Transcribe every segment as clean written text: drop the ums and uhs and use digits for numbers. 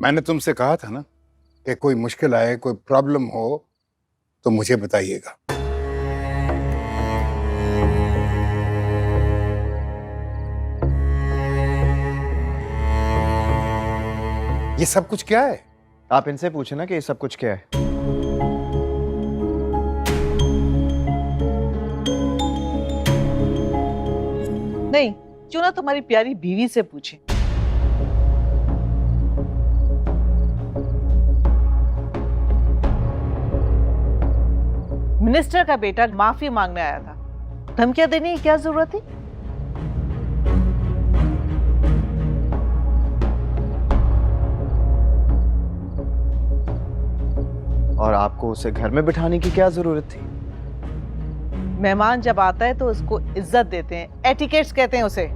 मैंने तुमसे कहा था ना कि कोई मुश्किल आए, कोई प्रॉब्लम हो तो मुझे बताइएगा। ये सब कुछ क्या है? आप इनसे पूछे ना कि ये सब कुछ क्या है। नहीं, क्यों ना तुम्हारी प्यारी बीवी से पूछे। मिनिस्टर का बेटा माफी मांगने आया था, धमकियां देने की क्या जरूरत थी? और आपको उसे घर में बिठाने की क्या जरूरत थी? मेहमान जब आता है तो उसको इज्जत देते हैं, एटिकेट्स कहते हैं उसे।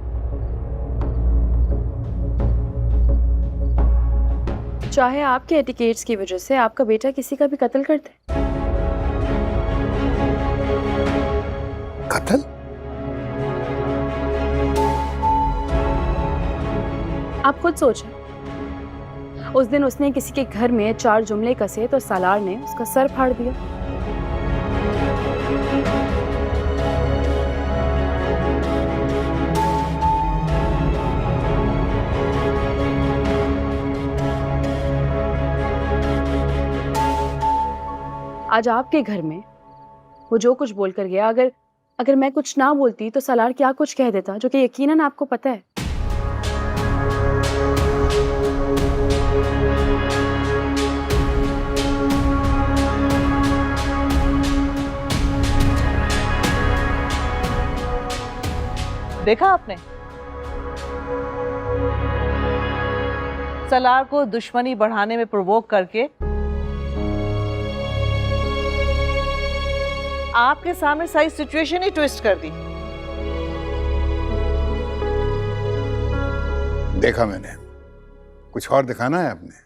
चाहे आपके एटिकेट्स की वजह से आपका बेटा किसी का भी कत्ल कर दे। कत्ल? आप खुद सोचें, उस दिन उसने किसी के घर में 4 जुमले कसे तो सालार ने उसका सर फाड़ दिया। आज आपके घर में वो जो कुछ बोलकर गया, अगर मैं कुछ ना बोलती तो सालार क्या कुछ कह देता, जो कि यकीनन आपको पता है। देखा आपने, सलार को दुश्मनी बढ़ाने में प्रोवोक करके आपके सामने सारी सिचुएशन ही ट्विस्ट कर दी। देखा मैंने, कुछ और दिखाना है आपने?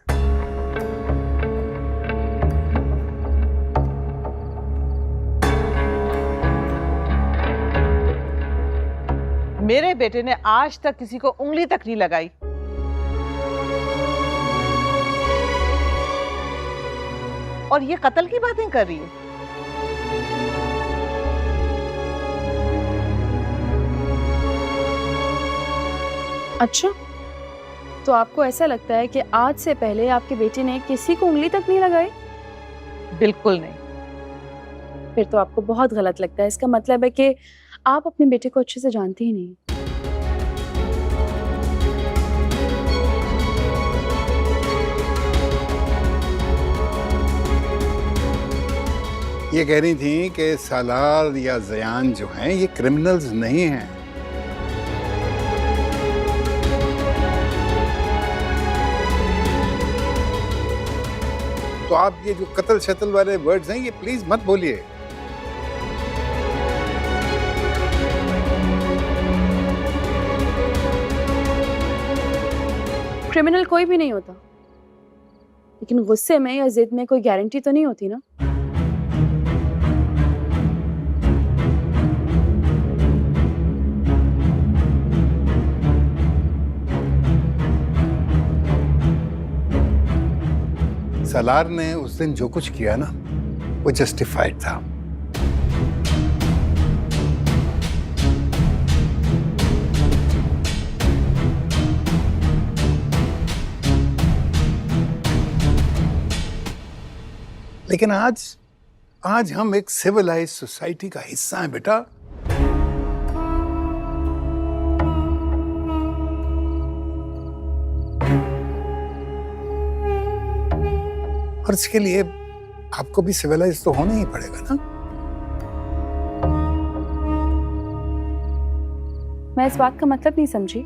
मेरे बेटे ने आज तक किसी को उंगली तक नहीं लगाई। और ये कत्ल की बातें कर रही है। अच्छा, तो आपको ऐसा लगता है कि आज से पहले आपके बेटे ने किसी को उंगली तक नहीं लगाई? बिल्कुल नहीं। फिर तो आपको बहुत गलत लगता है। इसका मतलब है कि आप अपने बेटे को अच्छे से जानती ही नहीं। ये कह रही थी कि सालार या जयान जो हैं ये क्रिमिनल्स नहीं हैं। तो आप ये जो कत्ल शत्ल वाले वर्ड्स हैं ये प्लीज मत बोलिए। क्रिमिनल कोई भी नहीं होता, लेकिन गुस्से में या जिद में कोई गारंटी तो नहीं होती ना। सलार ने उस दिन जो कुछ किया ना वो जस्टिफाइड था। लेकिन आज हम एक सिविलाइज सोसाइटी का हिस्सा हैं बेटा। और इसके लिए आपको भी सिविलाइज तो होना ही पड़ेगा ना। मैं इस बात का मतलब नहीं समझी।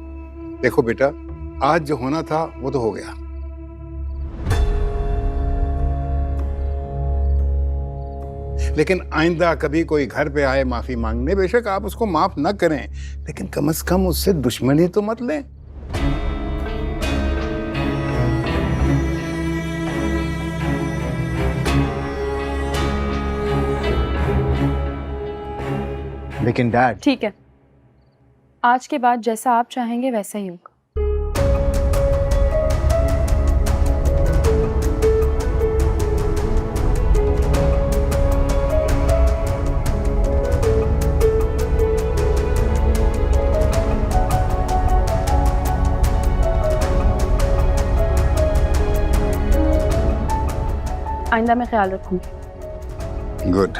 देखो बेटा, आज जो होना था वो तो हो गया। लेकिन आइंदा कभी कोई घर पे आए माफी मांगने, बेशक आप उसको माफ न करें, लेकिन कम से कम उससे दुश्मनी तो मत लें। लेकिन डैड, ठीक है, आज के बाद जैसा आप चाहेंगे वैसा ही होगा। आइंदा मैं ख्याल रखूंगी। गुड।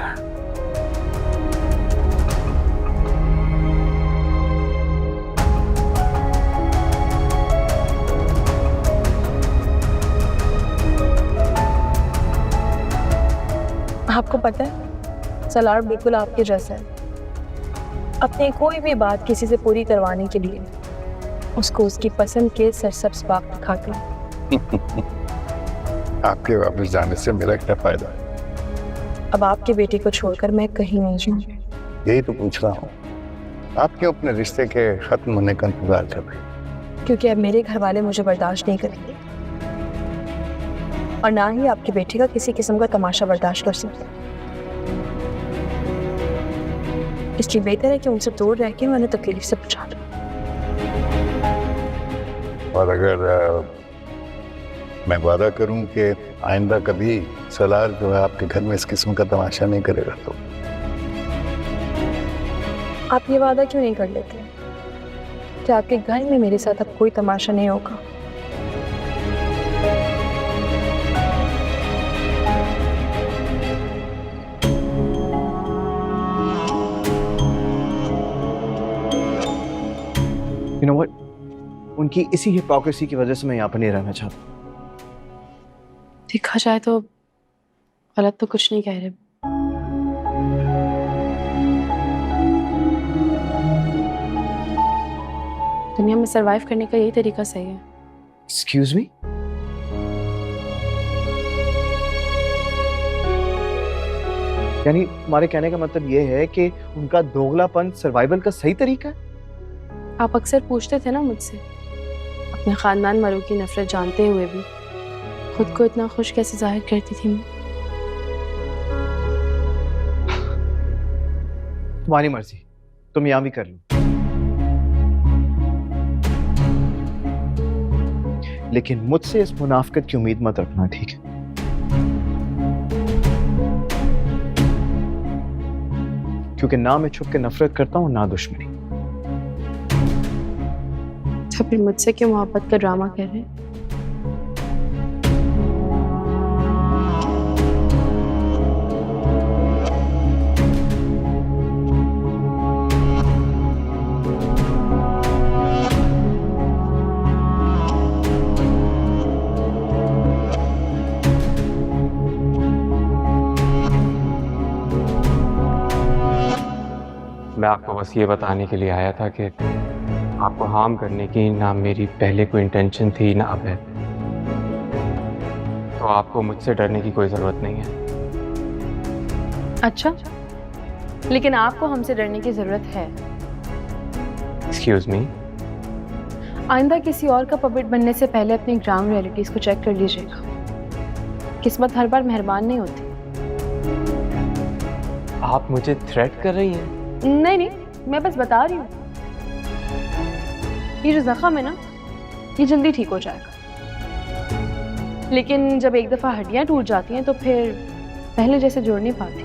आपको पता है सलार बिल्कुल आपके जैसा है। अपनी कोई भी बात किसी से पूरी करवाने के लिए उसको उसकी पसंद के सरसब्ज बाग दिखाते हैं। आपके वापस जाने से मेरा क्या फायदा है? अब आपके बेटे को छोड़कर मैं कहीं नहीं जाऊंगी। यही तो पूछ रहा हूँ, आप क्यों अपने रिश्ते के खत्म होने का इंतजार कर रहे हैं? क्योंकि अब मेरे घर वाले मुझे बर्दाश्त नहीं करेंगे और ना ही आपके बेटे का किसी किस्म का तमाशा बर्दाश्त कर सकते। इसलिए बेहतर है कि उनसे दूर रह के मैं उन्हें तकलीफ से बचा दूं। और अगर मैं वादा करूं कि आइंदा कभी सलार जो है आपके घर में इस किस्म का तमाशा नहीं करेगा तो? आप ये वादा क्यों नहीं कर लेते कि आपके घर में मेरे साथ अब कोई तमाशा नहीं होगा? You know what? उनकी इसी हिपोक्रेसी की वजह से मैं यहाँ पर नहीं रहना चाहता। देखा जाए तो गलत तो कुछ नहीं कह रहे। दुनिया में सरवाइव करने का यही तरीका सही है। Excuse me? यानी तुम्हारे कहने का मतलब ये है कि उनका दोगलापन सर्वाइवल का सही तरीका है? आप अक्सर पूछते थे ना मुझसे, अपने खानदान वालों की नफरत जानते हुए भी खुद को इतना खुश कैसे जाहिर करती थी मैं। तुम्हारी मर्जी, तुम यहाँ भी कर लो, लेकिन मुझसे इस मुनाफिकत की उम्मीद मत रखना, ठीक है? क्योंकि ना मैं छुप के नफरत करता हूँ ना दुश्मनी। तो फिर मुझसे क्यों मोहब्बत का ड्रामा कर रहे हैं? मैं आपको बस ये बताने के लिए आया था कि आपको हार्म करने की ना मेरी पहले कोई इंटेंशन थी ना अब है, तो आपको मुझसे डरने की कोई ज़रूरत नहीं है। अच्छा, लेकिन आपको हमसे डरने की जरूरत है। Excuse me? आइंदा किसी और का पपेट बनने से पहले अपनी ग्राउंड रियलिटीज को चेक कर लीजिएगा। किस्मत हर बार मेहरबान नहीं होती। आप मुझे थ्रेट कर रही हैं? नहीं नहीं, मैं बस बता रही हूँ, ये जो जख्म है ना, ये जल्दी ठीक हो जाएगा, लेकिन जब एक दफा हड्डियां टूट जाती हैं तो फिर पहले जैसे जोड़ नहीं पाती।